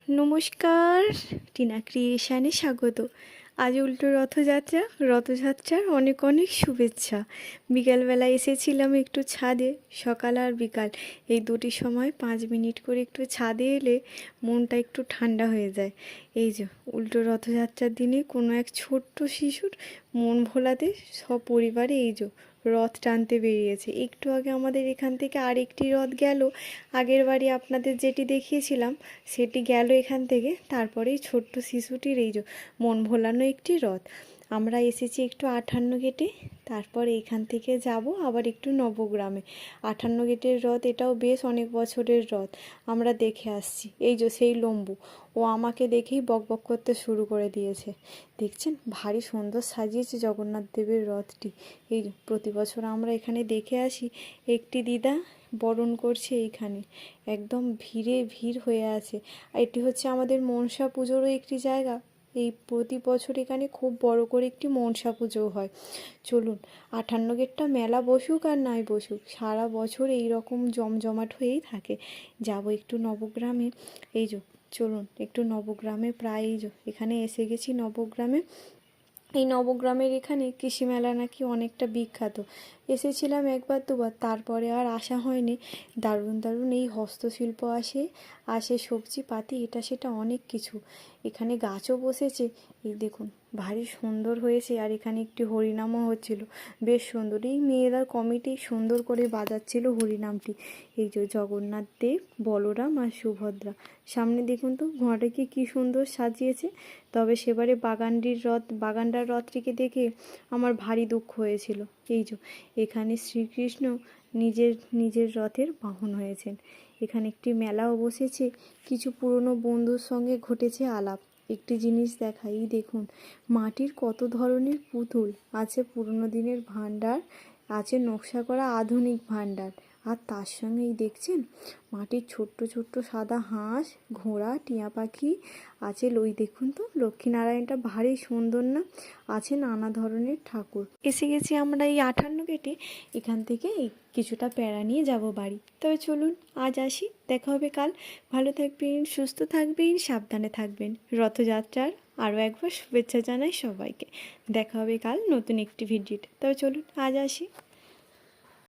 নমস্কার, টিনা ক্রিয়েশানে স্বাগত। আজ উল্টো রথযাত্রার অনেক অনেক শুভেচ্ছা। বিকালবেলা এসেছিলাম একটু ছাদে, সকাল আর বিকাল এই দুটি সময় 5 মিনিট করে একটু ছাদে এলে মনটা একটু ঠান্ডা হয়ে যায়। এই যে উল্টো রথযাত্রার দিনে কোনো এক ছোট্ট শিশুর মন ভোলাতে সপরিবারে এই যে রথ টানতে বেরিয়েছে। একটু আগে আমাদের এখান থেকে আরেকটি রথ গেল, আগের বাড়ি আপনাদের যেটি দেখিয়েছিলাম সেটি গেল এখান থেকে। তারপরেই ছোট্ট শিশুটির এই যে মন ভোলানো একটি রথ। আমরা এসেছি একটু 58 গেটে, তারপরে এখান থেকে যাব আবার একটু নবগ্রামে। 58 গেটের রথ এটাও বেশ অনেক বছরের রথ, আমরা দেখে আসছি। এই যে সেই লম্বু, ও আমাকে দেখেই বকবক করতে শুরু করে দিয়েছে। দেখছেন ভারী সুন্দর সাজিয়েছে জগন্নাথ দেবের রথটি। এই যে প্রতি বছর আমরা এখানে দেখে আসি। একটি দিদা বরণ করছে এইখানে, একদম ভিড় হয়ে আছে। আর এটি হচ্ছে আমাদের মনসা পুজোরও একটি জায়গা। এই প্রতি বছর এখানে খুব বড় করে একটি মনসা পুজো হয়। চলুন, 58 গেটটা মেলা বসুক আর নাই বসুক, সারা বছর এই রকম জমজমাট হয়েই থাকে। যাব একটু নবগ্রামে। এই যে চলুন একটু নবগ্রামে, প্রায় এই যে এখানে এসে গেছি নবগ্রামে। এই নবগ্রামের এখানে কৃষি মেলা নাকি অনেকটা বিখ্যাত। এসেছিলাম একবার দুবার, তারপরে আর আসা হয়নি। দারুণ দারুণ এই হস্তশিল্প আসে সবজি পাতি এটা সেটা অনেক কিছু। এখানে গাছও বসেছে, এই দেখুন ভারী সুন্দর হয়েছে। আর এখানে একটি হরিনামও হচ্ছিল, বেশ সুন্দর। এই মেয়েরার কমিটি সুন্দর করে বাজাচ্ছিল হরিনামটি। এই যে জগন্নাথ দেব, বলরাম আর সুভদ্রা। সামনে দেখুন তো ঘোড়াটাকে কি সুন্দর সাজিয়েছে। তবে সেবারে বাগানটার রথটিকে দেখে আমার ভারী দুঃখ হয়েছিল। এই যে এখানে শ্রীকৃষ্ণ নিজের রথের বাহন হয়েছেন। এখানে একটি মেলাও বসেছে, কিছু পুরনো বন্ধুর সঙ্গে ঘটেছে আলাপ। একটি জিনিস দেখাই, দেখুন মাটির কত ধরনের পুতুল আছে। পুরনো দিনের ভাণ্ডার আছে, নকশা করা আধুনিক ভাণ্ডার। আর তার সঙ্গেই দেখছেন মাটির ছোট্ট ছোট্ট সাদা হাঁস, ঘোড়া, টিয়া পাখি আছে। ওই দেখুন তো লক্ষ্মীনারায়ণটা ভারী সুন্দর না? আছে নানা ধরনের ঠাকুর। এসে গেছি আমরা এই 58 গেটে। এখান থেকে এই কিছুটা প্যারা নিয়ে যাব বাড়ি। তবে চলুন আজ আসি, দেখা হবে কাল। ভালো থাকবেন, সুস্থ থাকবেন, সাবধানে থাকবেন। রথযাত্রার আরও একবার শুভেচ্ছা জানাই সবাইকে। দেখা হবে কাল নতুন একটি ভিডিওতে। তবে চলুন আজ আসি।